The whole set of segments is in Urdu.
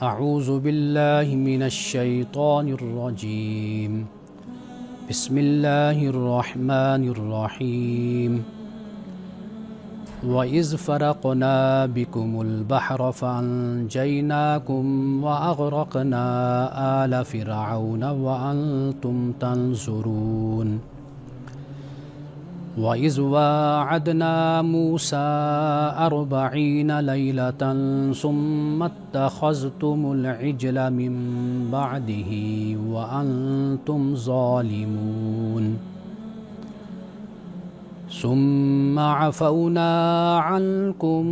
اعوذ باللہ من الشیطان الرجیم بسم اللہ الرحمن الرحیم وَإِذْ فَرَقْنَا بِكُمُ الْبَحْرَ فَأَنْجَيْنَاكُمْ وَأَغْرَقْنَا آلَ فِرْعَوْنَ وَأَنْتُمْ تَنْظُرُونَ وَإِذْ وَاعَدْنَا مُوسَىٰ 40 لَيْلَةً ثُمَّ اتَّخَذْتُمُ الْعِجْلَ مِن بَعْدِهِ وَأَنْتُمْ ظَالِمُونَ ثُمَّ عَفَوْنَا عَنْكُمْ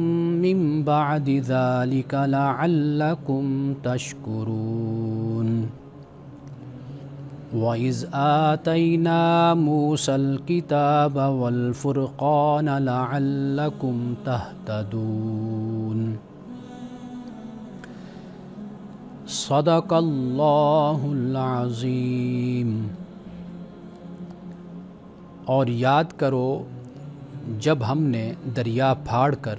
مِن بَعْدِ ذَلِكَ لَعَلَّكُمْ تَشْكُرُونَ وَإِذْ آتَيْنَا مُوسَى الْكِتَابَ وَالْفُرْقَانَ لَعَلَّكُمْ تَهْتَدُونَ صدق اللہ العظیم۔ اور یاد کرو جب ہم نے دریا پھاڑ کر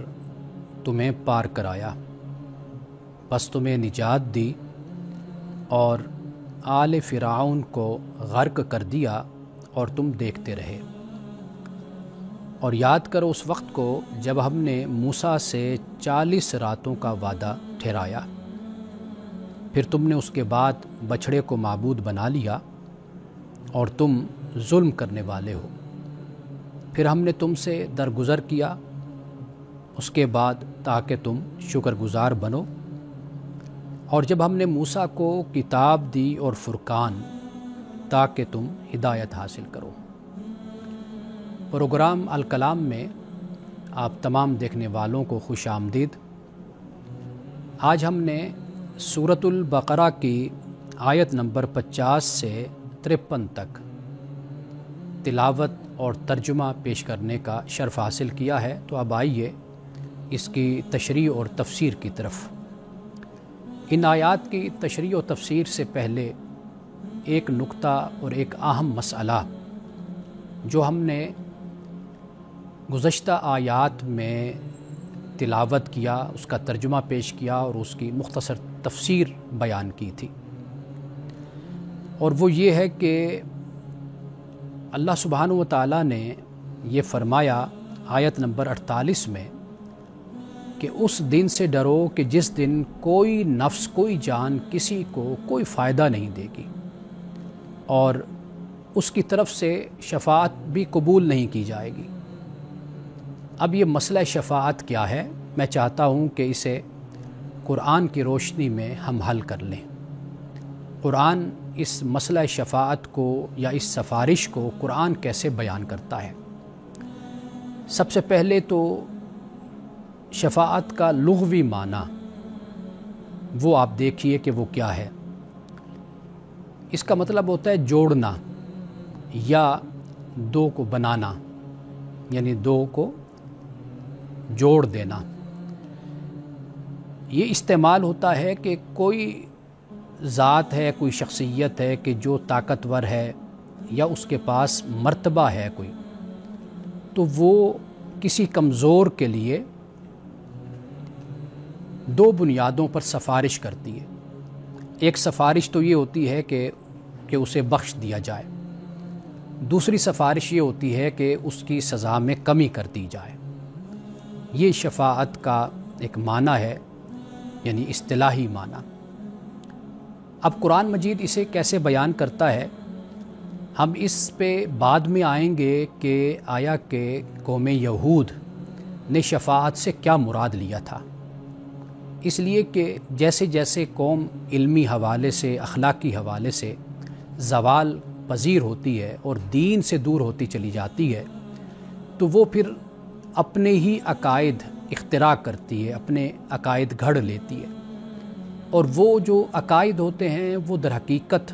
تمہیں پار کرایا، پس تمہیں نجات دی اور آل فرعون کو غرق کر دیا اور تم دیکھتے رہے۔ اور یاد کرو اس وقت کو جب ہم نے موسیٰ سے 40 راتوں کا وعدہ ٹھہرایا، پھر تم نے اس کے بعد بچھڑے کو معبود بنا لیا اور تم ظلم کرنے والے ہو۔ پھر ہم نے تم سے درگزر کیا اس کے بعد تاکہ تم شکر گزار بنو۔ اور جب ہم نے موسیٰ کو کتاب دی اور فرقان تاکہ تم ہدایت حاصل کرو۔ پروگرام الکلام میں آپ تمام دیکھنے والوں کو خوش آمدید۔ آج ہم نے سورۃ البقرہ کی آیت نمبر 50 سے 53 تک تلاوت اور ترجمہ پیش کرنے کا شرف حاصل کیا ہے، تو اب آئیے اس کی تشریح اور تفسیر کی طرف۔ ان آیات کی تشریح و تفسیر سے پہلے ایک نکتہ اور ایک اہم مسئلہ جو ہم نے گزشتہ آیات میں تلاوت کیا، اس کا ترجمہ پیش کیا اور اس کی مختصر تفسیر بیان کی تھی، اور وہ یہ ہے کہ اللہ سبحانہ و تعالیٰ نے یہ فرمایا آیت نمبر 48 میں کہ اس دن سے ڈرو کہ جس دن کوئی نفس، کوئی جان کسی کو کوئی فائدہ نہیں دے گی اور اس کی طرف سے شفاعت بھی قبول نہیں کی جائے گی۔ اب یہ مسئلہ شفاعت کیا ہے، میں چاہتا ہوں کہ اسے قرآن کی روشنی میں ہم حل کر لیں۔ قرآن اس مسئلہ شفاعت کو یا اس سفارش کو قرآن کیسے بیان کرتا ہے؟ سب سے پہلے تو شفاعت کا لغوی معنی وہ آپ دیکھیے کہ وہ کیا ہے۔ اس کا مطلب ہوتا ہے جوڑنا یا دو کو بنانا، یعنی دو کو جوڑ دینا۔ یہ استعمال ہوتا ہے کہ کوئی ذات ہے، کوئی شخصیت ہے کہ جو طاقتور ہے یا اس کے پاس مرتبہ ہے کوئی، تو وہ کسی کمزور کے لیے دو بنیادوں پر سفارش کرتی ہے۔ ایک سفارش تو یہ ہوتی ہے کہ اسے بخش دیا جائے، دوسری سفارش یہ ہوتی ہے کہ اس کی سزا میں کمی کر دی جائے۔ یہ شفاعت کا ایک معنی ہے، یعنی اصطلاحی معنی۔ اب قرآن مجید اسے کیسے بیان کرتا ہے، ہم اس پہ بعد میں آئیں گے کہ آیا کہ قوم یہود نے شفاعت سے کیا مراد لیا تھا۔ اس لیے کہ جیسے جیسے قوم علمی حوالے سے، اخلاقی حوالے سے زوال پذیر ہوتی ہے اور دین سے دور ہوتی چلی جاتی ہے، تو وہ پھر اپنے ہی عقائد اختراع کرتی ہے، اپنے عقائد گھڑ لیتی ہے، اور وہ جو عقائد ہوتے ہیں وہ در حقیقت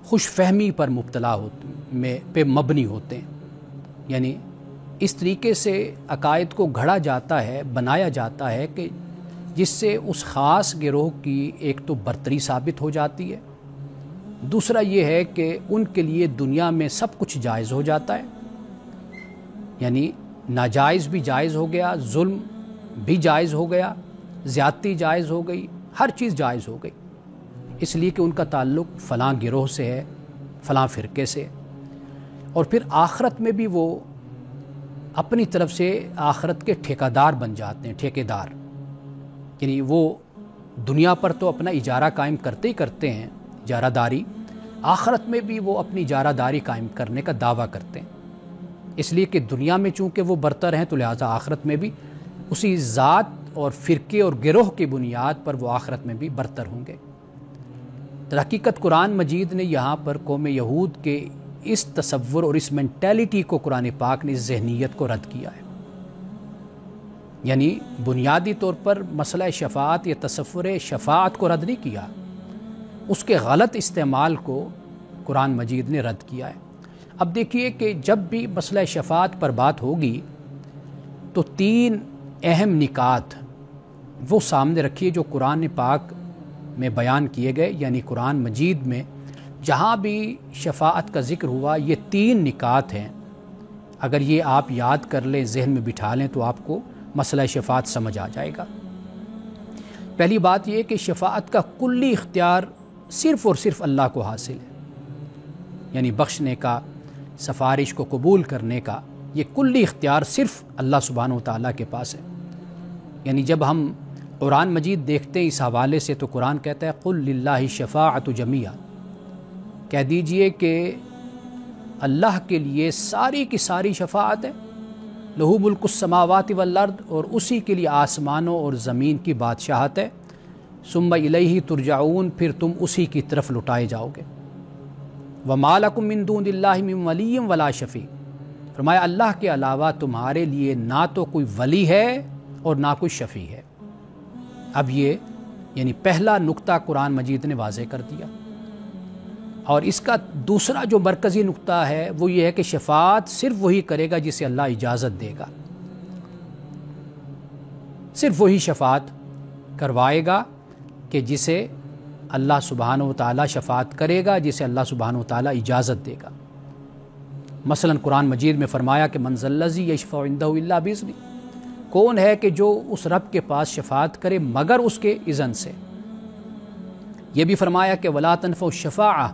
خوش فہمی پر مبتلا پہ مبنی ہوتے ہیں۔ یعنی اس طریقے سے عقائد کو گھڑا جاتا ہے، بنایا جاتا ہے کہ جس سے اس خاص گروہ کی ایک تو برتری ثابت ہو جاتی ہے، دوسرا یہ ہے کہ ان کے لیے دنیا میں سب کچھ جائز ہو جاتا ہے، یعنی ناجائز بھی جائز ہو گیا، ظلم بھی جائز ہو گیا، زیادتی جائز ہو گئی، ہر چیز جائز ہو گئی، اس لیے کہ ان کا تعلق فلاں گروہ سے ہے، فلاں فرقے سے، اور پھر آخرت میں بھی وہ اپنی طرف سے آخرت کے ٹھیکیدار بن جاتے ہیں، ٹھیکیدار، یعنی وہ دنیا پر تو اپنا اجارہ قائم کرتے ہی کرتے ہیں، اجارہ داری، آخرت میں بھی وہ اپنی اجارہ داری قائم کرنے کا دعویٰ کرتے ہیں، اس لیے کہ دنیا میں چونکہ وہ برتر ہیں تو لہٰذا آخرت میں بھی اسی ذات اور فرقے اور گروہ کی بنیاد پر وہ آخرت میں بھی برتر ہوں گے۔ در حقیقت قرآن مجید نے یہاں پر قوم یہود کے اس تصور اور اس مینٹیلٹی کو قرآن پاک نے، اس ذہنیت کو رد کیا ہے، یعنی بنیادی طور پر مسئلہ شفاعت یا تصور شفاعت کو رد نہیں کیا، اس کے غلط استعمال کو قرآن مجید نے رد کیا ہے۔ اب دیکھیے کہ جب بھی مسئلہ شفاعت پر بات ہوگی تو 3 اہم نکات وہ سامنے رکھیے جو قرآن پاک میں بیان کیے گئے، یعنی قرآن مجید میں جہاں بھی شفاعت کا ذکر ہوا یہ 3 نکات ہیں، اگر یہ آپ یاد کر لیں، ذہن میں بٹھا لیں تو آپ کو مسئلہ شفاعت سمجھ آ جائے گا۔ پہلی بات یہ کہ شفاعت کا کلی اختیار صرف اور صرف اللہ کو حاصل ہے، یعنی بخشنے کا، سفارش کو قبول کرنے کا یہ کلی اختیار صرف اللہ سبحانہ و تعالیٰ کے پاس ہے۔ یعنی جب ہم قرآن مجید دیکھتے ہیں اس حوالے سے تو قرآن کہتا ہے قل للہ الشفاعۃ جمیعا، کہہ دیجئے کہ اللہ کے لیے ساری کی ساری شفاعت ہے، لہو ملک السماوات والارض، اور اسی کے لیے آسمانوں اور زمین کی بادشاہت ہے، ثم الیہ ترجعون، پھر تم اسی کی طرف لٹائے جاؤ گے، وما لکم من دون اللہ من ولی ولا شفیع، فرمایا اللہ کے علاوہ تمہارے لیے نہ تو کوئی ولی ہے اور نہ کوئی شفیع ہے۔ اب یہ یعنی پہلا نقطہ قرآن مجید نے واضح کر دیا، اور اس کا دوسرا جو مرکزی نقطہ ہے وہ یہ ہے کہ شفاعت صرف وہی کرے گا جسے اللہ اجازت دے گا، صرف وہی شفاعت کروائے گا کہ جسے اللہ سبحانہ و تعالیٰ شفاعت کرے گا، جسے اللہ سبحانہ و تعالیٰ اجازت دے گا۔ مثلا قرآن مجید میں فرمایا کہ من ذا الذی یشفع عندہ الا باذنہ، کون ہے کہ جو اس رب کے پاس شفاعت کرے مگر اس کے اذن سے۔ یہ بھی فرمایا کہ ولا تنفع الشفاعہ،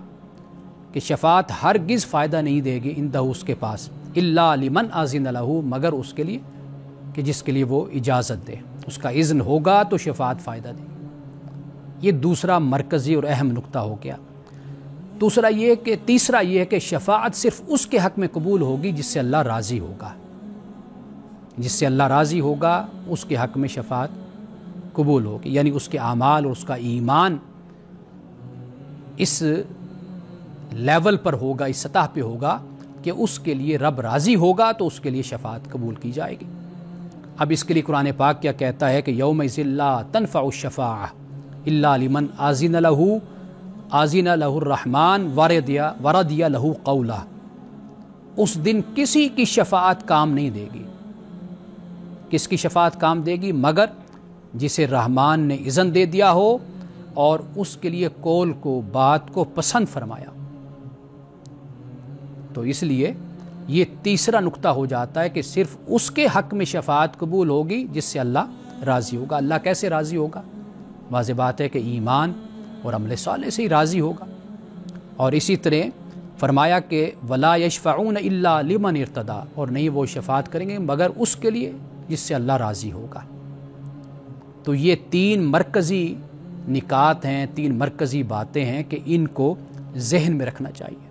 کہ شفاعت ہرگز فائدہ نہیں دے گی عندہ اس کے پاس، الا لمن اذن لہ، مگر اس کے لیے کہ جس کے لیے وہ اجازت دے، اس کا اذن ہوگا تو شفاعت فائدہ دے گی۔ یہ دوسرا مرکزی اور اہم نقطہ ہو گیا۔ تیسرا یہ ہے کہ شفاعت صرف اس کے حق میں قبول ہوگی جس سے اللہ راضی ہوگا، جس سے اللہ راضی ہوگا اس کے حق میں شفاعت قبول ہوگی، یعنی اس کے اعمال اور اس کا ایمان اس لیول پر ہوگا، اس سطح پہ ہوگا کہ اس کے لیے رب راضی ہوگا تو اس کے لیے شفاعت قبول کی جائے گی۔ اب اس کے لیے قرآن پاک کیا کہتا ہے کہ یومئذ لا تنفع الشفاعہ الا لمن اذن لہ الرحمن ورضی لہ قولا، اس دن کسی کی شفاعت کام نہیں دے گی۔ کس کی شفاعت کام دے گی؟ مگر جسے رحمان نے اذن دے دیا ہو اور اس کے لیے قول کو، بات کو پسند فرمایا۔ تو اس لیے یہ تیسرا نقطہ ہو جاتا ہے کہ صرف اس کے حق میں شفاعت قبول ہوگی جس سے اللہ راضی ہوگا۔ اللہ کیسے راضی ہوگا؟ واضح بات ہے کہ ایمان اور عمل صالح سے ہی راضی ہوگا۔ اور اسی طرح فرمایا کہ ولا یشفعون الا لمن ارتضی، اور نہیں وہ شفاعت کریں گے مگر اس کے لیے جس سے اللہ راضی ہوگا۔ تو یہ 3 مرکزی نکات ہیں، 3 مرکزی باتیں ہیں کہ ان کو ذہن میں رکھنا چاہیے۔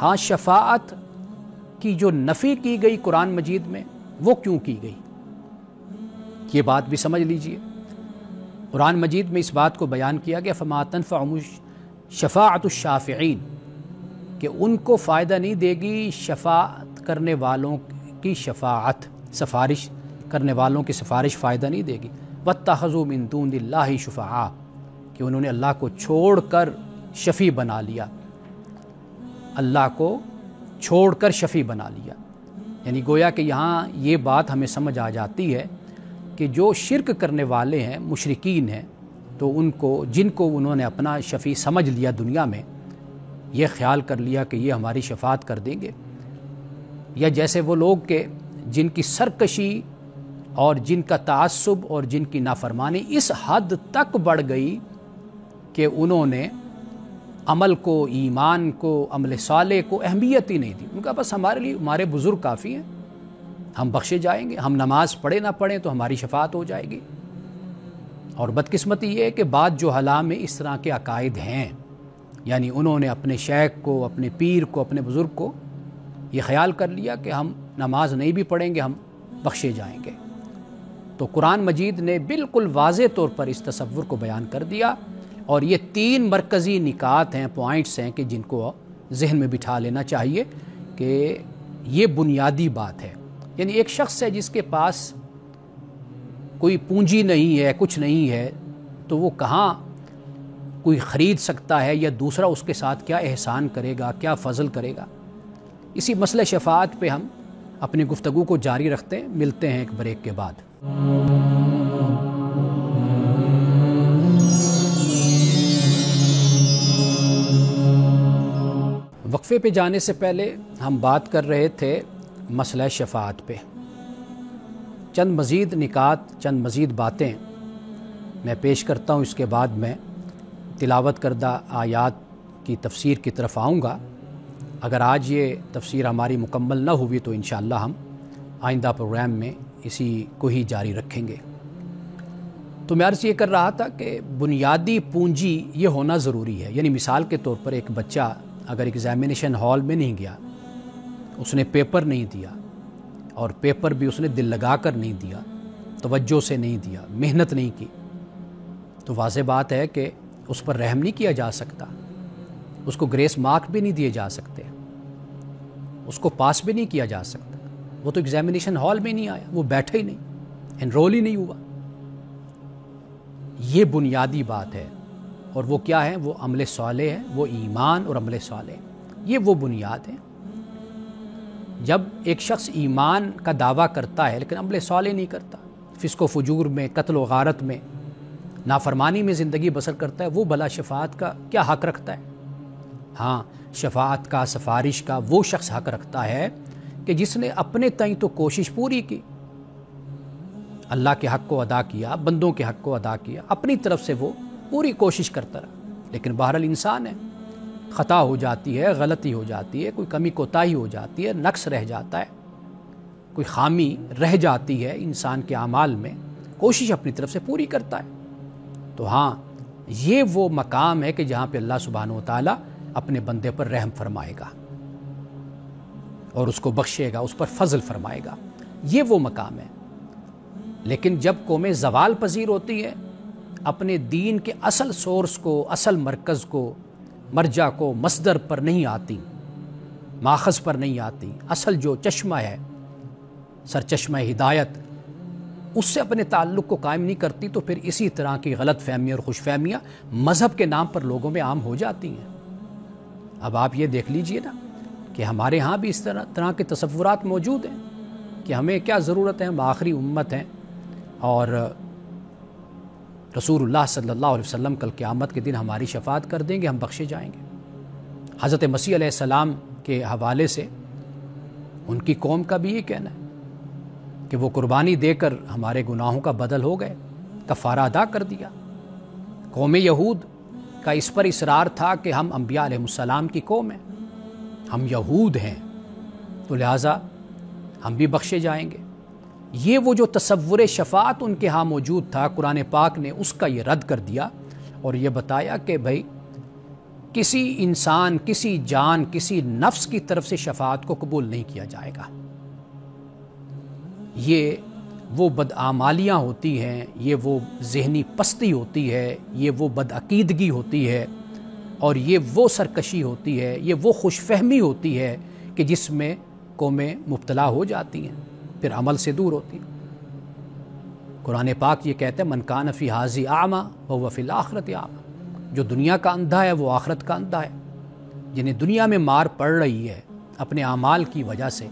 ہاں، شفاعت کی جو نفی کی گئی قرآن مجید میں وہ کیوں کی گئی، یہ بات بھی سمجھ لیجئے۔ قرآن مجید میں اس بات کو بیان کیا گیا فما تنفعهم شفاعت الشافعین، کہ ان کو فائدہ نہیں دے گی شفاعت کرنے والوں کی شفاعت، سفارش کرنے والوں کی سفارش فائدہ نہیں دے گی۔ واتخذوا من دون اللہ شفعاء، کہ انہوں نے اللہ کو چھوڑ کر شفیع بنا لیا، اللہ کو چھوڑ کر شفیع بنا لیا۔ یعنی گویا کہ یہاں یہ بات ہمیں سمجھ آ جاتی ہے کہ جو شرک کرنے والے ہیں، مشرکین ہیں، تو ان کو، جن کو انہوں نے اپنا شفیع سمجھ لیا دنیا میں، یہ خیال کر لیا کہ یہ ہماری شفاعت کر دیں گے، یا جیسے وہ لوگ کہ جن کی سرکشی اور جن کا تعصب اور جن کی نافرمانی اس حد تک بڑھ گئی کہ انہوں نے عمل کو، ایمان کو، عمل صالح کو اہمیت ہی نہیں دی۔ ان کا بس ہمارے لیے ہمارے بزرگ کافی ہیں، ہم بخشے جائیں گے، ہم نماز پڑھیں نہ پڑھیں تو ہماری شفاعت ہو جائے گی۔ اور بدقسمتی یہ ہے کہ بعض جہلاء میں اس طرح کے عقائد ہیں، یعنی انہوں نے اپنے شیخ کو، اپنے پیر کو، اپنے بزرگ کو یہ خیال کر لیا کہ ہم نماز نہیں بھی پڑھیں گے ہم بخشے جائیں گے۔ تو قرآن مجید نے بالکل واضح طور پر اس تصور کو بیان کر دیا، اور یہ 3 مرکزی نکات ہیں، پوائنٹس ہیں کہ جن کو ذہن میں بٹھا لینا چاہیے کہ یہ بنیادی بات ہے۔ یعنی ایک شخص ہے جس کے پاس کوئی پونجی نہیں ہے، کچھ نہیں ہے، تو وہ کہاں کوئی خرید سکتا ہے، یا دوسرا اس کے ساتھ کیا احسان کرے گا، کیا فضل کرے گا۔ اسی مسئلہ شفاعت پہ ہم اپنی گفتگو کو جاری رکھتے ہیں، ملتے ہیں ایک بریک کے بعد۔ وقفے پہ جانے سے پہلے ہم بات کر رہے تھے مسئلہ شفاعت پہ۔ چند مزید نکات، چند مزید باتیں میں پیش کرتا ہوں، اس کے بعد میں تلاوت کردہ آیات کی تفسیر کی طرف آؤں گا۔ اگر آج یہ تفسیر ہماری مکمل نہ ہوئی تو انشاءاللہ ہم آئندہ پروگرام میں اسی کو ہی جاری رکھیں گے۔ تو میں عرض یہ کر رہا تھا کہ بنیادی پونجی یہ ہونا ضروری ہے۔ یعنی مثال کے طور پر ایک بچہ اگر ایگزامینیشن ہال میں نہیں گیا، اس نے پیپر نہیں دیا، اور پیپر بھی اس نے دل لگا کر نہیں دیا، توجہ سے نہیں دیا، محنت نہیں کی، تو واضح بات ہے کہ اس پر رحم نہیں کیا جا سکتا، اس کو گریس مارک بھی نہیں دیے جا سکتے، اس کو پاس بھی نہیں کیا جا سکتا۔ وہ تو ایگزامینیشن ہال میں نہیں آیا، وہ بیٹھا ہی نہیں، انرول ہی نہیں ہوا۔ یہ بنیادی بات ہے، اور وہ کیا ہے؟ وہ عمل صالح ہے، وہ ایمان اور عمل صالح، یہ وہ بنیاد ہے۔ جب ایک شخص ایمان کا دعویٰ کرتا ہے لیکن عمل صالح نہیں کرتا، فسق و فجور میں، قتل و غارت میں، نافرمانی میں زندگی بسر کرتا ہے، وہ بھلا شفاعت کا کیا حق رکھتا ہے؟ ہاں، شفاعت کا، سفارش کا وہ شخص حق رکھتا ہے کہ جس نے اپنے تئیں تو کوشش پوری کی، اللہ کے حق کو ادا کیا، بندوں کے حق کو ادا کیا، اپنی طرف سے وہ پوری کوشش کرتا رہا، لیکن بہرحال انسان ہے، خطا ہو جاتی ہے، غلطی ہو جاتی ہے، کوئی کمی کوتاہی ہو جاتی ہے، نقص رہ جاتا ہے، کوئی خامی رہ جاتی ہے انسان کے اعمال میں، کوشش اپنی طرف سے پوری کرتا ہے۔ تو ہاں، یہ وہ مقام ہے کہ جہاں پہ اللہ سبحانہ و تعالیٰ اپنے بندے پر رحم فرمائے گا اور اس کو بخشے گا، اس پر فضل فرمائے گا، یہ وہ مقام ہے۔ لیکن جب قومیں زوال پذیر ہوتی ہے، اپنے دین کے اصل سورس کو، اصل مرکز کو، مرجع کو، مصدر پر نہیں آتی، ماخذ پر نہیں آتی، اصل جو چشمہ ہے، سرچشمہ ہدایت، اس سے اپنے تعلق کو قائم نہیں کرتی، تو پھر اسی طرح کی غلط فہمیاں اور خوش فہمیاں مذہب کے نام پر لوگوں میں عام ہو جاتی ہیں۔ اب آپ یہ دیکھ لیجئے نا کہ ہمارے ہاں بھی اس طرح کے تصورات موجود ہیں کہ ہمیں کیا ضرورت ہے، ہم آخری امت ہیں، اور رسول اللہ صلی اللہ علیہ وسلم کل قیامت کے دن ہماری شفاعت کر دیں گے، ہم بخشے جائیں گے۔ حضرت مسیح علیہ السلام کے حوالے سے ان کی قوم کا بھی یہ کہنا ہے کہ وہ قربانی دے کر ہمارے گناہوں کا بدل ہو گئے، کفارہ ادا کر دیا۔ قوم یہود کا اس پر اصرار تھا کہ ہم انبیاء علیہ السلام کی قوم ہیں، ہم یہود ہیں، تو لہٰذا ہم بھی بخشے جائیں گے۔ یہ وہ جو تصور شفاعت ان کے ہاں موجود تھا، قرآن پاک نے اس کا یہ رد کر دیا اور یہ بتایا کہ بھائی کسی انسان، کسی جان، کسی نفس کی طرف سے شفاعت کو قبول نہیں کیا جائے گا۔ یہ وہ بدعمالیاں ہوتی ہیں، یہ وہ ذہنی پستی ہوتی ہے، یہ وہ بدعقیدگی ہوتی ہے، اور یہ وہ سرکشی ہوتی ہے، یہ وہ خوش فہمی ہوتی ہے کہ جس میں قومیں مبتلا ہو جاتی ہیں، پھر عمل سے دور ہوتی ہیں۔ قرآن پاک یہ کہتے ہیں من کان فی ھذہ اعمی فہو فی الآخرۃ اعمی، جو دنیا کا اندھا ہے وہ آخرت کا اندھا ہے۔ جنہیں دنیا میں مار پڑ رہی ہے اپنے اعمال کی وجہ سے،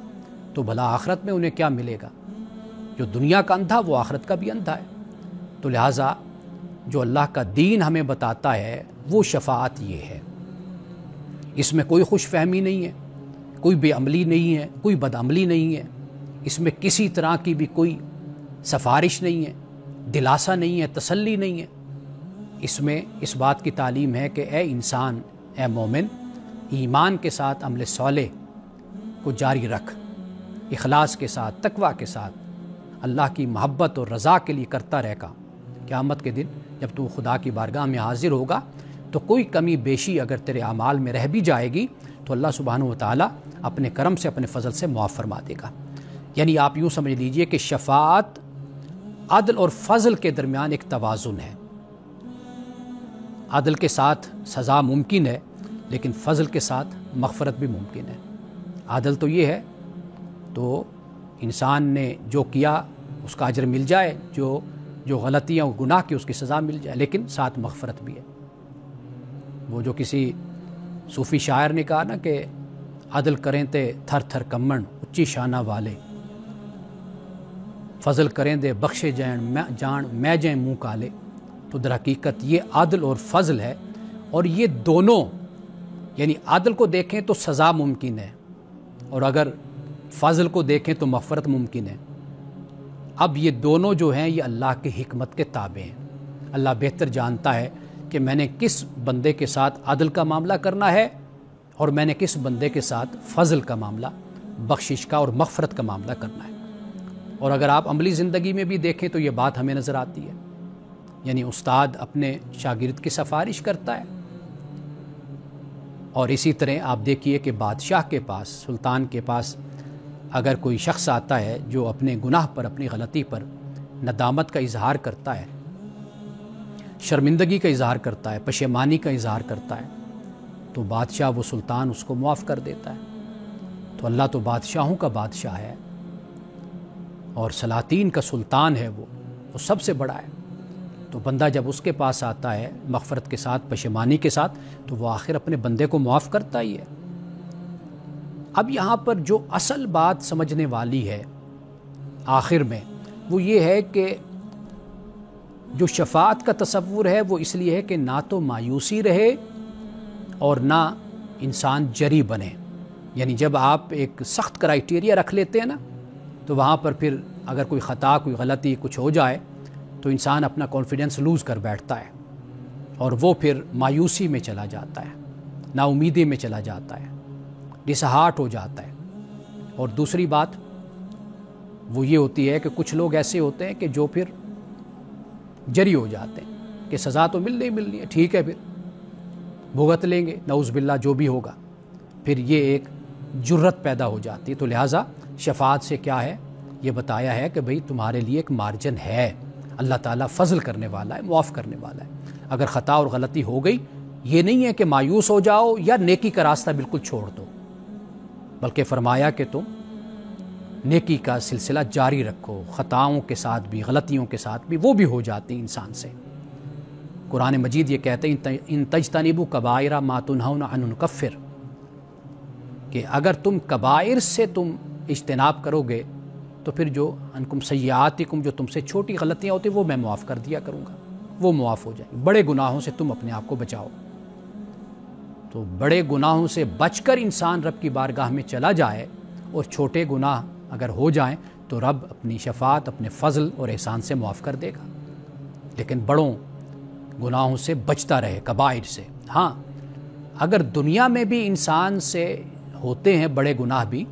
تو بھلا آخرت میں انہیں کیا ملے گا؟ جو دنیا کا اندھا وہ آخرت کا بھی اندھا ہے۔ تو لہٰذا جو اللہ کا دین ہمیں بتاتا ہے وہ شفاعت یہ ہے، اس میں کوئی خوش فہمی نہیں ہے، کوئی بے عملی نہیں ہے، کوئی بد عملی نہیں ہے، اس میں کسی طرح کی بھی کوئی سفارش نہیں ہے، دلاسا نہیں ہے، تسلی نہیں ہے۔ اس میں اس بات کی تعلیم ہے کہ اے انسان، اے مومن، ایمان کے ساتھ عمل صالح کو جاری رکھ، اخلاص کے ساتھ، تقوی کے ساتھ، اللہ کی محبت اور رضا کے لیے کرتا رہے گا۔ قیامت کے دن جب تو خدا کی بارگاہ میں حاضر ہوگا تو کوئی کمی بیشی اگر تیرے اعمال میں رہ بھی جائے گی تو اللہ سبحانہ و تعالیٰ اپنے کرم سے، اپنے فضل سے معاف فرما دے گا۔ یعنی آپ یوں سمجھ لیجئے کہ شفاعت عدل اور فضل کے درمیان ایک توازن ہے۔ عدل کے ساتھ سزا ممکن ہے، لیکن فضل کے ساتھ مغفرت بھی ممکن ہے۔ عدل تو یہ ہے تو انسان نے جو کیا اس کا اجر مل جائے، جو غلطیاں اور گناہ کی اس کی سزا مل جائے، لیکن ساتھ مغفرت بھی ہے۔ وہ جو کسی صوفی شاعر نے کہا نا کہ عدل کریں تے تھر تھر کمن اچھی شانہ والے، فضل کریں دے بخشے جان میں جائیں منہ کالے۔ تو در حقیقت یہ عدل اور فضل ہے، اور یہ دونوں، یعنی عدل کو دیکھیں تو سزا ممکن ہے، اور اگر فضل کو دیکھیں تو مغفرت ممکن ہے۔ اب یہ دونوں جو ہیں یہ اللہ کی حکمت کے تابع ہیں۔ اللہ بہتر جانتا ہے کہ میں نے کس بندے کے ساتھ عدل کا معاملہ کرنا ہے اور میں نے کس بندے کے ساتھ فضل کا معاملہ، بخشش کا اور مغفرت کا معاملہ کرنا ہے۔ اور اگر آپ عملی زندگی میں بھی دیکھیں تو یہ بات ہمیں نظر آتی ہے، یعنی استاد اپنے شاگرد کی سفارش کرتا ہے، اور اسی طرح آپ دیکھیے کہ بادشاہ کے پاس، سلطان کے پاس اگر کوئی شخص آتا ہے جو اپنے گناہ پر، اپنی غلطی پر ندامت کا اظہار کرتا ہے، شرمندگی کا اظہار کرتا ہے، پشیمانی کا اظہار کرتا ہے، تو بادشاہ، وہ سلطان اس کو معاف کر دیتا ہے۔ تو اللہ تو بادشاہوں کا بادشاہ ہے اور سلاطین کا سلطان ہے، وہ سب سے بڑا ہے۔ تو بندہ جب اس کے پاس آتا ہے مغفرت کے ساتھ، پشیمانی کے ساتھ، تو وہ آخر اپنے بندے کو معاف کرتا ہی ہے۔ اب یہاں پر جو اصل بات سمجھنے والی ہے آخر میں، وہ یہ ہے کہ جو شفاعت کا تصور ہے وہ اس لیے ہے کہ نہ تو مایوسی رہے اور نہ انسان جری بنے۔ یعنی جب آپ ایک سخت کرائیٹیریا رکھ لیتے ہیں نا، تو وہاں پر پھر اگر کوئی خطا، کوئی غلطی، کچھ ہو جائے تو انسان اپنا کانفیڈنس لوز کر بیٹھتا ہے، اور وہ پھر مایوسی میں چلا جاتا ہے، نا امیدی میں چلا جاتا ہے، ڈس ہارٹ ہو جاتا ہے۔ اور دوسری بات وہ یہ ہوتی ہے کہ کچھ لوگ ایسے ہوتے ہیں کہ جو پھر جری ہو جاتے ہیں کہ سزا تو ملنی ہے، ٹھیک ہے، پھر بھگت لیں گے، نعوذ باللہ جو بھی ہوگا۔ پھر یہ ایک جرت پیدا ہو جاتی ہے۔ تو لہٰذا شفاعت سے کیا ہے، یہ بتایا ہے کہ بھئی تمہارے لیے ایک مارجن ہے، اللہ تعالیٰ فضل کرنے والا ہے، معاف کرنے والا ہے۔ اگر خطا اور غلطی ہو گئی، یہ نہیں ہے کہ مایوس ہو جاؤ یا نیکی کا راستہ بالکل چھوڑ دو، بلکہ فرمایا کہ تم نیکی کا سلسلہ جاری رکھو، خطاؤں کے ساتھ بھی، غلطیوں کے ساتھ بھی، وہ بھی ہو جاتی انسان سے۔ قرآن مجید یہ کہتے ہیں ان تجتنبوا کبائر ما تنہون عنہ نکفر، کہ اگر تم کبائر سے تم اجتناب کرو گے تو پھر جو انکم سیئاتکم، جو تم سے چھوٹی غلطیاں ہوتی وہ میں معاف کر دیا کروں گا، وہ معاف ہو جائیں۔ بڑے گناہوں سے تم اپنے آپ کو بچاؤ۔ تو بڑے گناہوں سے بچ کر انسان رب کی بارگاہ میں چلا جائے، اور چھوٹے گناہ اگر ہو جائیں تو رب اپنی شفاعت، اپنے فضل اور احسان سے معاف کر دے گا، لیکن بڑوں گناہوں سے بچتا رہے، کبائر سے۔ ہاں، اگر دنیا میں بھی انسان سے ہوتے ہیں بڑے گناہ بھی،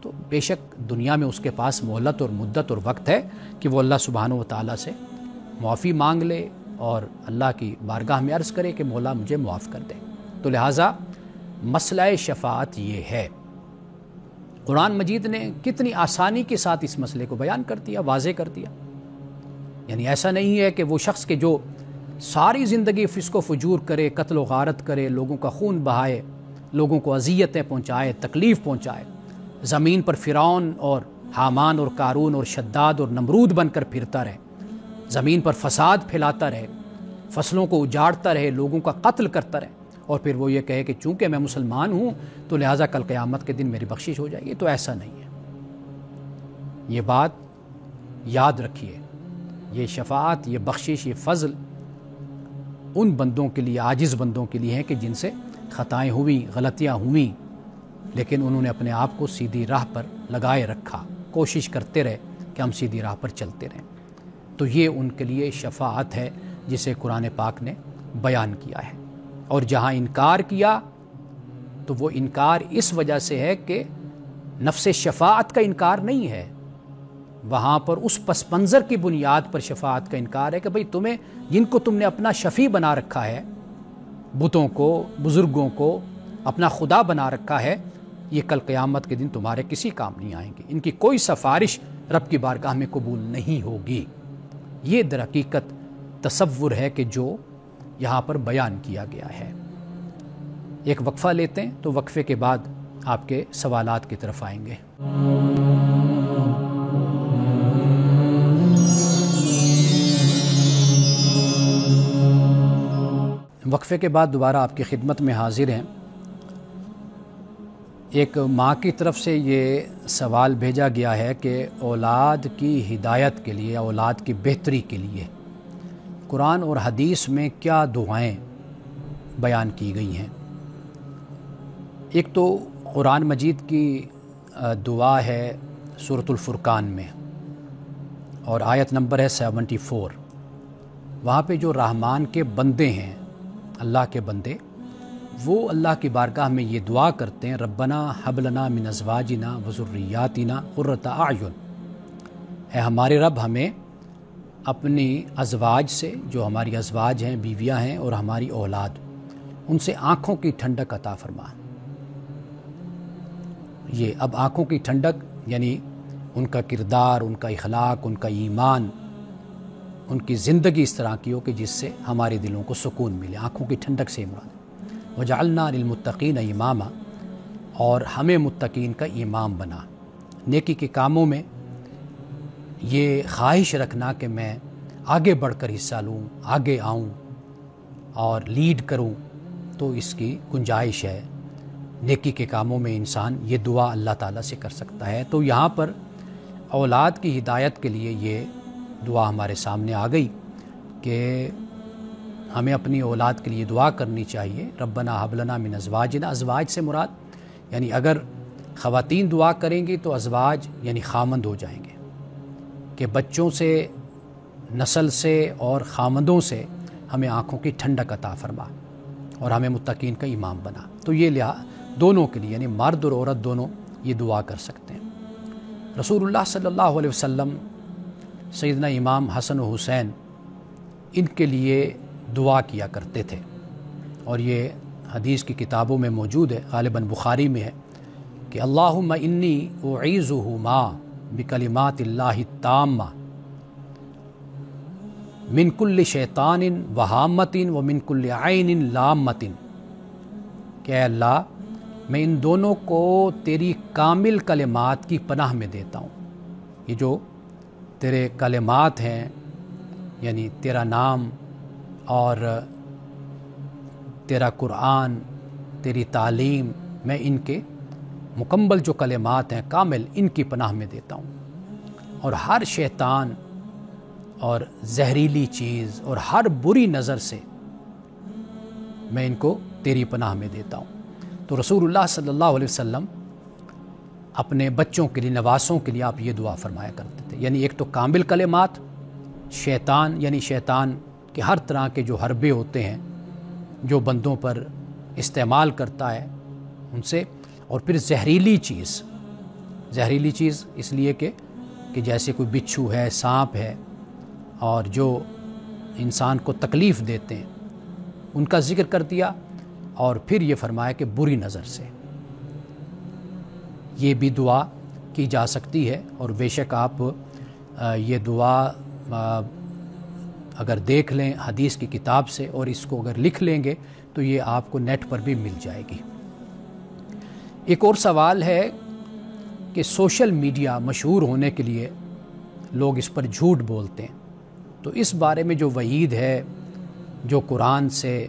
تو بے شک دنیا میں اس کے پاس مہلت اور مدت اور وقت ہے کہ وہ اللہ سبحانہ و تعالیٰ سے معافی مانگ لے اور اللہ کی بارگاہ میں عرض کرے کہ مولا مجھے معاف کر دے۔ تو لہٰذا مسئلہ شفاعت یہ ہے۔ قرآن مجید نے کتنی آسانی کے ساتھ اس مسئلے کو بیان کر دیا، واضح کر دیا۔ یعنی ایسا نہیں ہے کہ وہ شخص کے جو ساری زندگی فسق و فجور کرے، قتل و غارت کرے، لوگوں کا خون بہائے، لوگوں کو اذیتیں پہنچائے، تکلیف پہنچائے، زمین پر فرعون اور حامان اور قارون اور شداد اور نمرود بن کر پھرتا رہے، زمین پر فساد پھیلاتا رہے، فصلوں کو اجاڑتا رہے، لوگوں کا قتل کرتا رہے، اور پھر وہ یہ کہے کہ چونکہ میں مسلمان ہوں تو لہٰذا کل قیامت کے دن میری بخشش ہو جائے گی۔ تو ایسا نہیں ہے۔ یہ بات یاد رکھیے، یہ شفاعت، یہ بخشش، یہ فضل ان بندوں کے لیے، عاجز بندوں کے لیے ہے کہ جن سے خطائیں ہوئیں، غلطیاں ہوئیں، لیکن انہوں نے اپنے آپ کو سیدھی راہ پر لگائے رکھا، کوشش کرتے رہے کہ ہم سیدھی راہ پر چلتے رہیں۔ تو یہ ان کے لیے شفاعت ہے جسے قرآن پاک نے بیان کیا ہے۔ اور جہاں انکار کیا تو وہ انکار اس وجہ سے ہے کہ نفس شفاعت کا انکار نہیں ہے، وہاں پر اس پس منظر کی بنیاد پر شفاعت کا انکار ہے کہ بھئی تمہیں جن کو تم نے اپنا شفیع بنا رکھا ہے، بتوں کو، بزرگوں کو اپنا خدا بنا رکھا ہے، یہ کل قیامت کے دن تمہارے کسی کام نہیں آئیں گے، ان کی کوئی سفارش رب کی بارگاہ میں قبول نہیں ہوگی۔ یہ در حقیقت تصور ہے کہ جو یہاں پر بیان کیا گیا ہے۔ ایک وقفہ لیتے ہیں تو وقفے کے بعد آپ کے سوالات کی طرف آئیں گے۔ وقفے کے بعد دوبارہ آپ کی خدمت میں حاضر ہیں۔ ایک ماں کی طرف سے یہ سوال بھیجا گیا ہے کہ اولاد کی ہدایت کے لیے، اولاد کی بہتری کے لیے قرآن اور حدیث میں کیا دعائیں بیان کی گئی ہیں۔ ایک تو قرآن مجید کی دعا ہے سورۃ الفرقان میں، اور آیت نمبر ہے 74۔ وہاں پہ جو رحمان کے بندے ہیں، اللہ کے بندے، وہ اللہ کی بارگاہ میں یہ دعا کرتے ہیں، ربنا ہب لنا من ازواجنا وذریاتنا قرۃ اعین، اے ہمارے رب ہمیں اپنی ازواج سے، جو ہماری ازواج ہیں، بیویاں ہیں، اور ہماری اولاد، ان سے آنکھوں کی ٹھنڈک عطا فرما۔ یہ اب آنکھوں کی ٹھنڈک یعنی ان کا کردار، ان کا اخلاق، ان کا ایمان، ان کی زندگی اس طرح کی ہو کہ جس سے ہمارے دلوں کو سکون ملے۔ آنکھوں کی ٹھنڈک سے مراد وجعلنا للمتقین اماما، اور ہمیں متقین کا امام بنا۔ نیکی کے کاموں میں یہ خواہش رکھنا کہ میں آگے بڑھ کر حصہ لوں، آگے آؤں اور لیڈ کروں، تو اس کی گنجائش ہے۔ نیکی کے کاموں میں انسان یہ دعا اللہ تعالیٰ سے کر سکتا ہے۔ تو یہاں پر اولاد کی ہدایت کے لیے یہ دعا ہمارے سامنے آ گئی کہ ہمیں اپنی اولاد کے لیے دعا کرنی چاہیے، ربنا حب لنا من ازواجنا۔ ازواج سے مراد یعنی اگر خواتین دعا کریں گی تو ازواج یعنی خامند ہو جائیں گے، کہ بچوں سے، نسل سے اور خامندوں سے ہمیں آنکھوں کی ٹھنڈک عطا فرما اور ہمیں متقین کا امام بنا۔ تو یہ دونوں کے لیے یعنی مرد اور عورت دونوں یہ دعا کر سکتے ہیں۔ رسول اللہ صلی اللہ علیہ وسلم، سیدنا امام حسن و حسین، ان کے لیے دعا کیا کرتے تھے، اور یہ حدیث کی کتابوں میں موجود ہے، غالباً بخاری میں ہے کہ اللہم انی اعیذہما بکلمات اللہ التامہ من کل شیطان وہامت ومن کل عین لامت، کہ اے اللہ میں ان دونوں کو تیری کامل کلمات کی پناہ میں دیتا ہوں۔ یہ جو تیرے کلمات ہیں یعنی تیرا نام اور تیرا قرآن، تیری تعلیم، میں ان کے مکمل جو کلمات ہیں کامل، ان کی پناہ میں دیتا ہوں، اور ہر شیطان اور زہریلی چیز اور ہر بری نظر سے میں ان کو تیری پناہ میں دیتا ہوں۔ تو رسول اللہ صلی اللہ علیہ وسلم اپنے بچوں کے لیے، نواسوں کے لیے آپ یہ دعا فرمایا کرتے تھے، یعنی ایک تو کامل کلمات، شیطان یعنی شیطان کے ہر طرح کے جو حربے ہوتے ہیں جو بندوں پر استعمال کرتا ہے ان سے، اور پھر زہریلی چیز اس لیے کہ جیسے کوئی بچھو ہے، سانپ ہے، اور جو انسان کو تکلیف دیتے ہیں ان کا ذکر کر دیا، اور پھر یہ فرمایا کہ بری نظر سے یہ بھی دعا کی جا سکتی ہے۔ اور بے شک آپ یہ دعا اگر دیکھ لیں حدیث کی کتاب سے اور اس کو اگر لکھ لیں گے تو یہ آپ کو نیٹ پر بھی مل جائے گی۔ ایک اور سوال ہے کہ سوشل میڈیا مشہور ہونے کے لیے لوگ اس پر جھوٹ بولتے ہیں، تو اس بارے میں جو وعید ہے، جو قرآن سے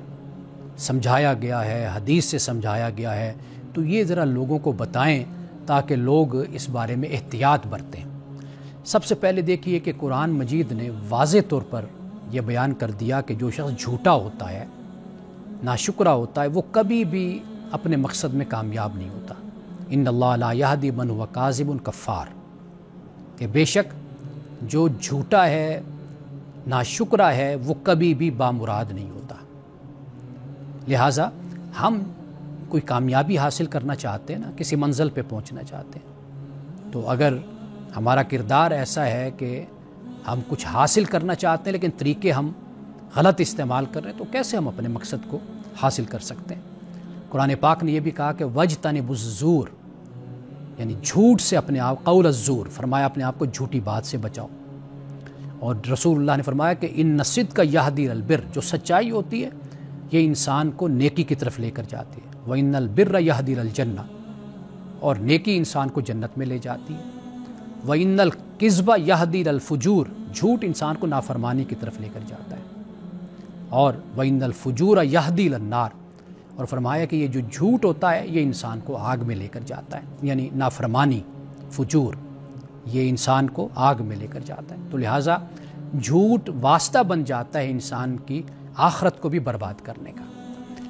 سمجھایا گیا ہے، حدیث سے سمجھایا گیا ہے، تو یہ ذرا لوگوں کو بتائیں تاکہ لوگ اس بارے میں احتیاط برتیں۔ سب سے پہلے دیکھیے کہ قرآن مجید نے واضح طور پر یہ بیان کر دیا کہ جو شخص جھوٹا ہوتا ہے، ناشکرا ہوتا ہے، وہ کبھی بھی اپنے مقصد میں کامیاب نہیں ہوتا۔ ان اللہ لا یہدی من هو کاذب کفار، کہ بے شک جو جھوٹا ہے، ناشکرا ہے وہ کبھی بھی بامراد نہیں ہوتا۔ لہٰذا ہم کوئی کامیابی حاصل کرنا چاہتے ہیں نا، کسی منزل پہ پہنچنا چاہتے ہیں، تو اگر ہمارا کردار ایسا ہے کہ ہم کچھ حاصل کرنا چاہتے ہیں لیکن طریقے ہم غلط استعمال کر رہے ہیں، تو کیسے ہم اپنے مقصد کو حاصل کر سکتے ہیں؟ قرآن پاک نے یہ بھی کہا کہ وَاجْتَنِبُوا الزُّورَ، یعنی جھوٹ سے اپنے آپ، قول الزور، فرمایا اپنے آپ کو جھوٹی بات سے بچاؤ۔ اور رسول اللہ نے فرمایا کہ ان الصدق یہدی الی البر، جو سچائی ہوتی ہے یہ انسان کو نیکی کی طرف لے کر جاتی ہے، وَإِنَّ الْبِرَّ یہدی الی الجنہ، اور نیکی انسان کو جنت میں لے جاتی ہے، وَإِنَّ الْکِذْبَ یہدی الی الفجور، جھوٹ انسان کو نافرمانی کی طرف لے کر جاتا ہے، اور وَإِنَّ الْفُجُورَ یہدی الی النار، اور فرمایا کہ یہ جو جھوٹ ہوتا ہے یہ انسان کو آگ میں لے کر جاتا ہے، یعنی نافرمانی، فجور، یہ انسان کو آگ میں لے کر جاتا ہے۔ تو لہٰذا جھوٹ واسطہ بن جاتا ہے انسان کی آخرت کو بھی برباد کرنے کا۔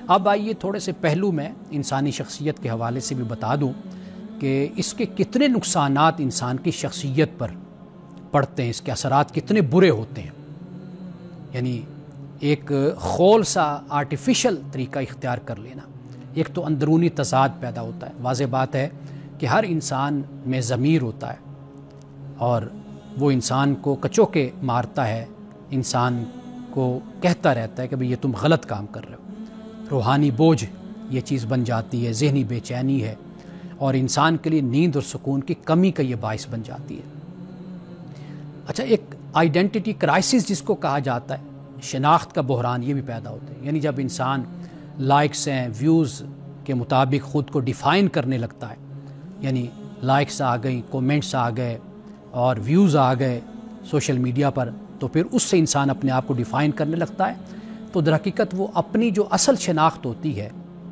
اب آئیے تھوڑے سے پہلو میں انسانی شخصیت کے حوالے سے بھی بتا دوں کہ اس کے کتنے نقصانات انسان کی شخصیت پر پڑتے ہیں، اس کے اثرات کتنے برے ہوتے ہیں۔ یعنی ایک خول سا آرٹیفیشل طریقہ اختیار کر لینا، ایک تو اندرونی تضاد پیدا ہوتا ہے۔ واضح بات ہے کہ ہر انسان میں ضمیر ہوتا ہے اور وہ انسان کو کچوکے مارتا ہے، انسان کو کہتا رہتا ہے کہ بھئی یہ تم غلط کام کر رہے ہو۔ روحانی بوجھ یہ چیز بن جاتی ہے، ذہنی بے چینی ہے، اور انسان کے لیے نیند اور سکون کی کمی کا یہ باعث بن جاتی ہے۔ اچھا، ایک آئیڈینٹی کرائسس جس کو کہا جاتا ہے، شناخت کا بحران، یہ بھی پیدا ہوتا ہے۔ یعنی جب انسان لائکس ہیں، ویوز کے مطابق خود کو ڈیفائن کرنے لگتا ہے، یعنی لائکس آ گئیں، کومنٹس آ گئے اور ویوز آ گئے سوشل میڈیا پر، تو پھر اس سے انسان اپنے آپ کو ڈیفائن کرنے لگتا ہے، تو در حقیقت وہ اپنی جو اصل شناخت ہوتی ہے،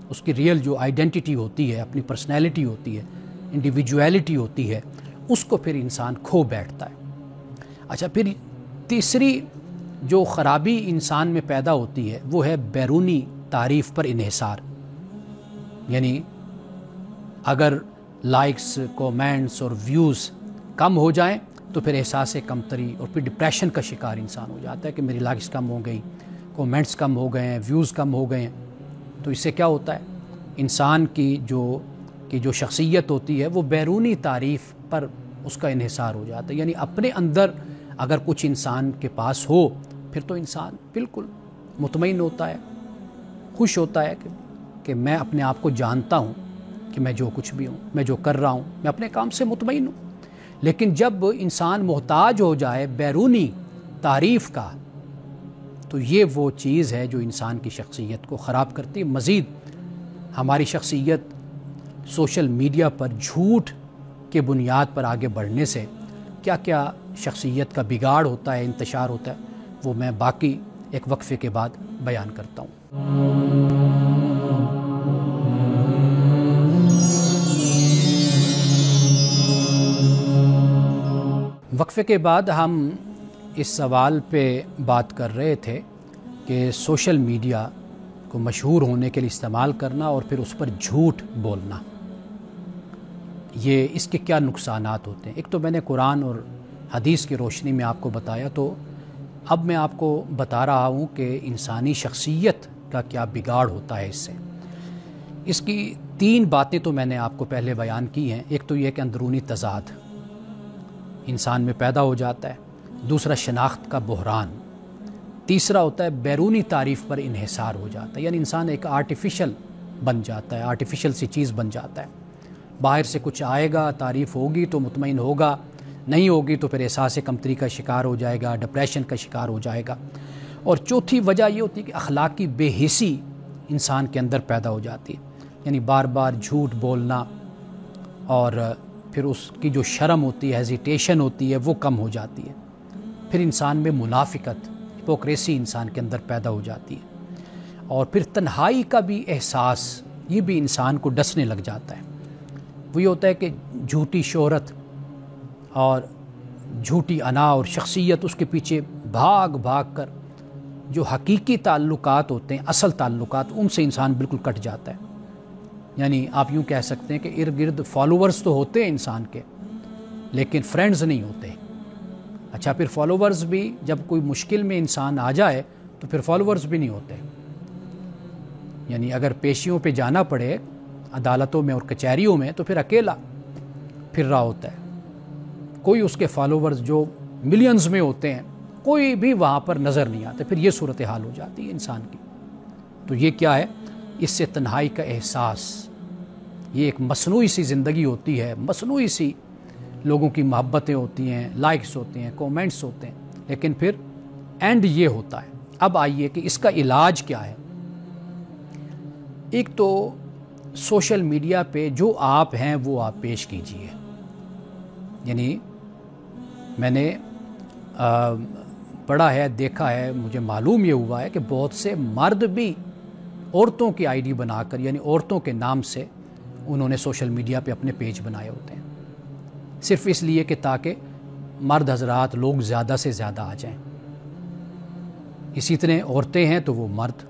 اس کی ریئل جو آئیڈینٹی ہوتی ہے، اپنی پرسنالٹی ہوتی ہے، انڈیویجویلٹی ہوتی ہے، اس کو پھر انسان کھو بیٹھتا ہے۔ اچھا، پھر تیسری جو خرابی انسان میں پیدا ہوتی ہے وہ ہے بیرونی تعریف پر انحصار۔ یعنی اگر لائکس، کومنٹس اور ویوز کم ہو جائیں تو پھر احساس کمتری اور پھر ڈپریشن کا شکار انسان ہو جاتا ہے کہ میری لائکس کم ہو گئی، کومنٹس کم ہو گئے ہیں، ویوز کم ہو گئے ہیں۔ تو اس سے کیا ہوتا ہے، انسان کی جو شخصیت ہوتی ہے وہ بیرونی تعریف پر اس کا انحصار ہو جاتا ہے۔ یعنی اپنے اندر اگر کچھ انسان کے پاس ہو پھر تو انسان بالکل مطمئن ہوتا ہے، خوش ہوتا ہے کہ میں اپنے آپ کو جانتا ہوں کہ میں جو کچھ بھی ہوں، میں جو کر رہا ہوں، میں اپنے کام سے مطمئن ہوں۔ لیکن جب انسان محتاج ہو جائے بیرونی تعریف کا، تو یہ وہ چیز ہے جو انسان کی شخصیت کو خراب کرتی ہے۔ مزید ہماری شخصیت سوشل میڈیا پر جھوٹ کے بنیاد پر آگے بڑھنے سے کیا کیا شخصیت کا بگاڑ ہوتا ہے، انتشار ہوتا ہے، وہ میں باقی ایک وقفے کے بعد بیان کرتا ہوں۔ وقفے کے بعد ہم اس سوال پہ بات کر رہے تھے کہ سوشل میڈیا کو مشہور ہونے کے لیے استعمال کرنا اور پھر اس پر جھوٹ بولنا، یہ اس کے کیا نقصانات ہوتے ہیں۔ ایک تو میں نے قرآن اور حدیث کی روشنی میں آپ کو بتایا، تو اب میں آپ کو بتا رہا ہوں کہ انسانی شخصیت کا کیا بگاڑ ہوتا ہے اس سے۔ اس کی 3 باتیں تو میں نے آپ کو پہلے بیان کی ہیں۔ ایک تو یہ کہ اندرونی تضاد انسان میں پیدا ہو جاتا ہے، دوسرا شناخت کا بحران، تیسرا ہوتا ہے بیرونی تعریف پر انحصار ہو جاتا ہے، یعنی انسان ایک آرٹیفیشل بن جاتا ہے، آرٹیفیشل سی چیز بن جاتا ہے۔ باہر سے کچھ آئے گا، تعریف ہوگی تو مطمئن ہوگا، نہیں ہوگی تو پھر احساس کمتری کا شکار ہو جائے گا، ڈپریشن کا شکار ہو جائے گا۔ اور چوتھی وجہ یہ ہوتی ہے کہ اخلاقی بے حسی انسان کے اندر پیدا ہو جاتی ہے، یعنی بار بار جھوٹ بولنا، اور پھر اس کی جو شرم ہوتی ہے، ہیزیٹیشن ہوتی ہے، وہ کم ہو جاتی ہے۔ پھر انسان میں منافقت، ہپوکریسی انسان کے اندر پیدا ہو جاتی ہے، اور پھر تنہائی کا بھی احساس، یہ بھی انسان کو ڈسنے لگ جاتا ہے۔ وہ یہ ہوتا ہے کہ جھوٹی شہرت اور جھوٹی انا اور شخصیت، اس کے پیچھے بھاگ بھاگ کر جو حقیقی تعلقات ہوتے ہیں، اصل تعلقات، ان سے انسان بالکل کٹ جاتا ہے۔ یعنی آپ یوں کہہ سکتے ہیں کہ ارد گرد فالوورز تو ہوتے ہیں انسان کے، لیکن فرینڈز نہیں ہوتے۔ اچھا پھر فالوورز بھی جب کوئی مشکل میں انسان آ جائے تو پھر فالوورز بھی نہیں ہوتے، یعنی اگر پیشیوں پہ جانا پڑے عدالتوں میں اور کچہریوں میں تو پھر اکیلا پھر رہا ہوتا ہے، کوئی اس کے فالوورز جو ملینز میں ہوتے ہیں کوئی بھی وہاں پر نظر نہیں آتا، پھر یہ صورتحال ہو جاتی ہے انسان کی۔ تو یہ کیا ہے؟ اس سے تنہائی کا احساس، یہ ایک مصنوعی سی زندگی ہوتی ہے، مصنوعی سی لوگوں کی محبتیں ہوتی ہیں، لائکس ہوتے ہیں، کومنٹس ہوتے ہیں، لیکن پھر اینڈ یہ ہوتا ہے۔ اب آئیے کہ اس کا علاج کیا ہے۔ ایک تو سوشل میڈیا پہ جو آپ ہیں وہ آپ پیش کیجئے، یعنی میں نے پڑھا ہے، دیکھا ہے، مجھے معلوم یہ ہوا ہے کہ بہت سے مرد بھی عورتوں کی آئی ڈی بنا کر، یعنی عورتوں کے نام سے انہوں نے سوشل میڈیا پہ اپنے پیج بنائے ہوتے ہیں، صرف اس لیے کہ تاکہ مرد حضرات لوگ زیادہ سے زیادہ آ جائیں۔ اسی طرح عورتیں ہیں تو وہ مرد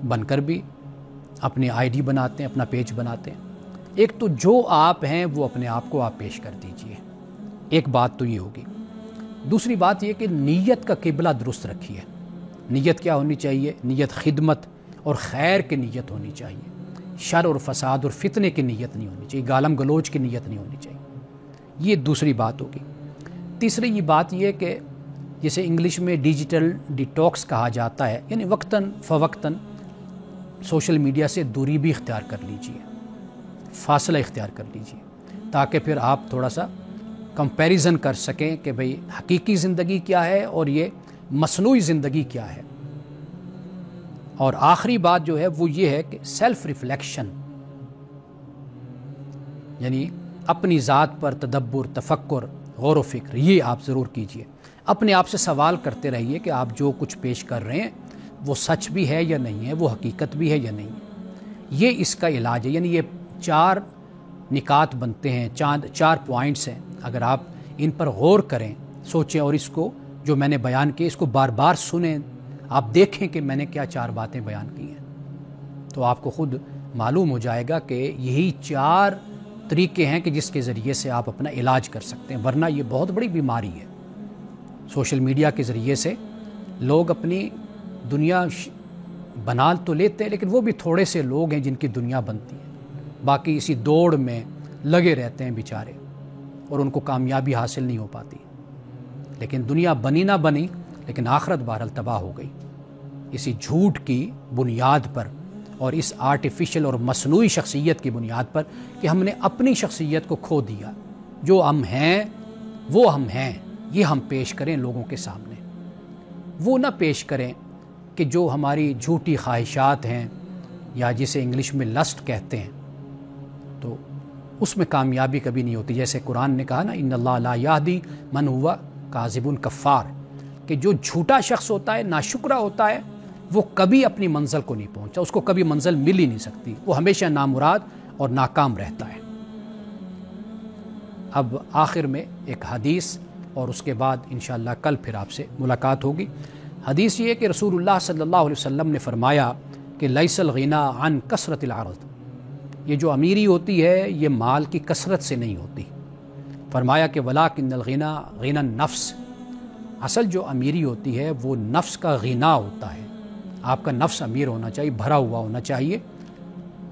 بن کر بھی اپنی آئی ڈی بناتے ہیں، اپنا پیج بناتے ہیں۔ ایک تو جو آپ ہیں وہ اپنے آپ کو آپ پیش کر دیجئے، ایک بات تو یہ ہوگی۔ دوسری بات یہ کہ نیت کا قبلہ درست رکھیے۔ نیت کیا ہونی چاہیے؟ نیت خدمت اور خیر کی نیت ہونی چاہیے، شر اور فساد اور فتنے کی نیت نہیں ہونی چاہیے، گالم گلوچ کی نیت نہیں ہونی چاہیے۔ یہ دوسری بات ہوگی۔ تیسری یہ بات یہ کہ جسے انگلش میں ڈیجیٹل ڈیٹاکس کہا جاتا ہے، یعنی وقتاً فوقتاً سوشل میڈیا سے دوری بھی اختیار کر لیجئے، فاصلہ اختیار کر لیجئے، تاکہ پھر آپ تھوڑا سا کمپیریزن کر سکیں کہ بھئی حقیقی زندگی کیا ہے اور یہ مصنوعی زندگی کیا ہے۔ اور آخری بات جو ہے وہ یہ ہے کہ سیلف ریفلیکشن، یعنی اپنی ذات پر تدبر، تفکر، غور و فکر، یہ آپ ضرور کیجئے۔ اپنے آپ سے سوال کرتے رہیے کہ آپ جو کچھ پیش کر رہے ہیں وہ سچ بھی ہے یا نہیں ہے، وہ حقیقت بھی ہے یا نہیں ہے۔ یہ اس کا علاج ہے، یعنی یہ 4 نکات بنتے ہیں، 4 پوائنٹس ہیں۔ اگر آپ ان پر غور کریں، سوچیں اور اس کو جو میں نے بیان کیا اس کو بار بار سنیں، آپ دیکھیں کہ میں نے کیا 4 باتیں بیان کی ہیں، تو آپ کو خود معلوم ہو جائے گا کہ یہی 4 طریقے ہیں کہ جس کے ذریعے سے آپ اپنا علاج کر سکتے ہیں، ورنہ یہ بہت بڑی بیماری ہے۔ سوشل میڈیا کے ذریعے سے لوگ اپنی دنیا بنا تو لیتے ہیں، لیکن وہ بھی تھوڑے سے لوگ ہیں جن کی دنیا بنتی ہے، باقی اسی دوڑ میں لگے رہتے ہیں بیچارے اور ان کو کامیابی حاصل نہیں ہو پاتی۔ لیکن دنیا بنی نہ بنی، لیکن آخرت بہرحال تباہ ہو گئی اسی جھوٹ کی بنیاد پر اور اس آرٹیفیشل اور مصنوعی شخصیت کی بنیاد پر کہ ہم نے اپنی شخصیت کو کھو دیا۔ جو ہم ہیں وہ ہم ہیں، یہ ہم پیش کریں لوگوں کے سامنے، وہ نہ پیش کریں کہ جو ہماری جھوٹی خواہشات ہیں یا جسے انگلش میں لسٹ کہتے ہیں، تو اس میں کامیابی کبھی نہیں ہوتی۔ جیسے قرآن نے کہا نا، ان اللہ لا یہدی من ہوا کاذب کفار، کہ جو جھوٹا شخص ہوتا ہے، ناشکرا ہوتا ہے، وہ کبھی اپنی منزل کو نہیں پہنچا، اس کو کبھی منزل مل ہی نہیں سکتی، وہ ہمیشہ نامراد اور ناکام رہتا ہے۔ اب آخر میں ایک حدیث اور اس کے بعد انشاءاللہ کل پھر آپ سے ملاقات ہوگی۔ حدیث یہ ہے کہ رسول اللہ صلی اللہ علیہ وسلم نے فرمایا کہ لیس الغنی عن کثرت العرض، یہ جو امیری ہوتی ہے یہ مال کی کثرت سے نہیں ہوتی۔ فرمایا کہ ولکن الغنی غنی النفس، اصل جو امیری ہوتی ہے وہ نفس کا غنا ہوتا ہے، آپ کا نفس امیر ہونا چاہیے، بھرا ہوا ہونا چاہیے۔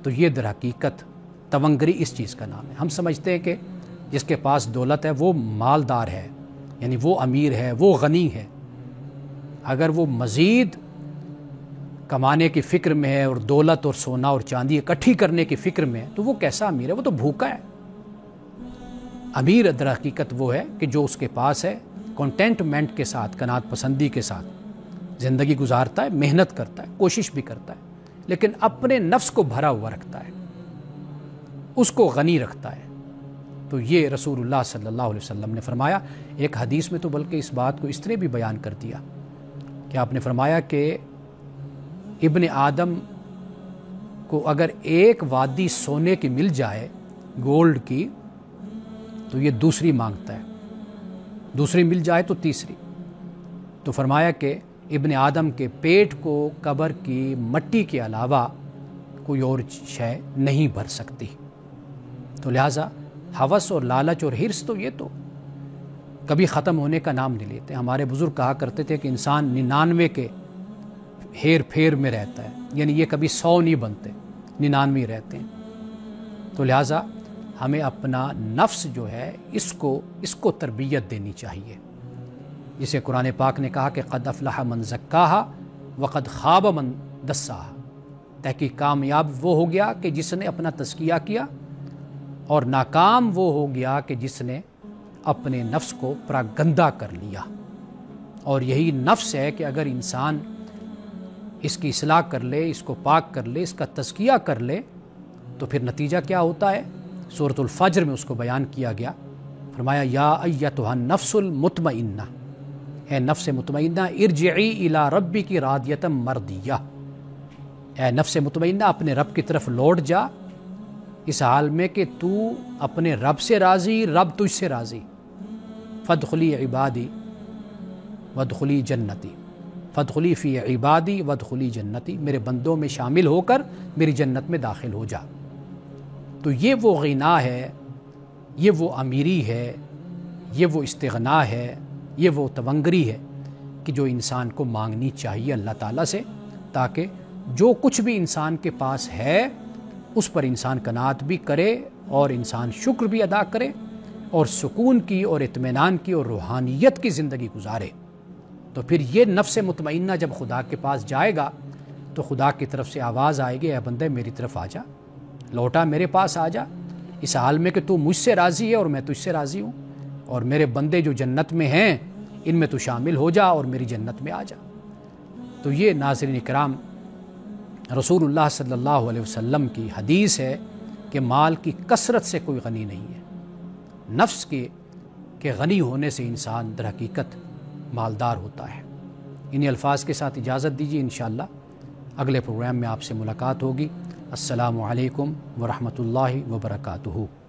تو یہ در حقیقت تونگری اس چیز کا نام ہے۔ ہم سمجھتے ہیں کہ جس کے پاس دولت ہے وہ مالدار ہے، یعنی وہ امیر ہے، وہ غنی ہے۔ اگر وہ مزید کمانے کی فکر میں ہے اور دولت اور سونا اور چاندی اکٹھی کرنے کی فکر میں ہے تو وہ کیسا امیر ہے؟ وہ تو بھوکا ہے۔ امیر در حقیقت وہ ہے کہ جو اس کے پاس ہے، کنٹینٹمنٹ کے ساتھ، قناعت پسندی کے ساتھ زندگی گزارتا ہے، محنت کرتا ہے، کوشش بھی کرتا ہے، لیکن اپنے نفس کو بھرا ہوا رکھتا ہے، اس کو غنی رکھتا ہے۔ تو یہ رسول اللہ صلی اللہ علیہ وسلم نے فرمایا۔ ایک حدیث میں تو بلکہ اس بات کو اس طرح بھی بیان کر دیا کہ آپ نے فرمایا کہ ابن آدم کو اگر ایک وادی سونے کی مل جائے، گولڈ کی، تو یہ دوسری مانگتا ہے، دوسری مل جائے تو تیسری۔ تو فرمایا کہ ابن آدم کے پیٹ کو قبر کی مٹی کے علاوہ کوئی اور شے نہیں بھر سکتی۔ تو لہٰذا ہوس اور لالچ اور حرص تو یہ تو کبھی ختم ہونے کا نام نہیں لیتے۔ ہمارے بزرگ کہا کرتے تھے کہ انسان 99 کے ہیر پھیر میں رہتا ہے، یعنی یہ کبھی 100 نہیں بنتے، 99 رہتے ہیں۔ تو لہٰذا ہمیں اپنا نفس جو ہے اس کو تربیت دینی چاہیے، جسے قرآن پاک نے کہا کہ قد افلح من زکاہا وقد خاب من دساہا۔ تحقیق کامیاب وہ ہو گیا کہ جس نے اپنا تزکیہ کیا، اور ناکام وہ ہو گیا کہ جس نے اپنے نفس کو پراگندہ کر لیا۔ اور یہی نفس ہے کہ اگر انسان اس کی اصلاح کر لے، اس کو پاک کر لے، اس کا تزکیہ کر لے، تو پھر نتیجہ کیا ہوتا ہے؟ سورۃ الفجر میں اس کو بیان کیا گیا، فرمایا یا ایتھا النفس المطمئنہ، اے نفس مطمئنہ ارجعی الی ربک راضیۃ مرضیہ، اے نفس مطمئنہ اپنے رب کی طرف لوٹ جا، اس حال میں کہ تو اپنے رب سے راضی، رب تجھ سے راضی۔ فادخلی عبادی وادخلی جنتی، فادخلی فی عبادی وادخلی جنتی، میرے بندوں میں شامل ہو کر میری جنت میں داخل ہو جا۔ تو یہ وہ غنا ہے، یہ وہ امیری ہے، یہ وہ استغنا ہے، یہ وہ تونگری ہے کہ جو انسان کو مانگنی چاہیے اللہ تعالیٰ سے، تاکہ جو کچھ بھی انسان کے پاس ہے اس پر انسان قناعت بھی کرے اور انسان شکر بھی ادا کرے اور سکون کی اور اطمینان کی اور روحانیت کی زندگی گزارے۔ تو پھر یہ نفس مطمئنہ جب خدا کے پاس جائے گا تو خدا کی طرف سے آواز آئے گی، اے بندے میری طرف آ جا، لوٹا میرے پاس آ جا، اس حال میں کہ تو مجھ سے راضی ہے اور میں تجھ سے راضی ہوں، اور میرے بندے جو جنت میں ہیں ان میں تو شامل ہو جا اور میری جنت میں آ جا۔ تو یہ ناظرین کرام رسول اللہ صلی اللہ علیہ وسلم کی حدیث ہے کہ مال کی کثرت سے کوئی غنی نہیں ہے، نفس کے غنی ہونے سے انسان در حقیقت مالدار ہوتا ہے۔ انہی الفاظ کے ساتھ اجازت دیجیے، انشاءاللہ اگلے پروگرام میں آپ سے ملاقات ہوگی۔ السلام علیکم ورحمۃ اللہ وبرکاتہ۔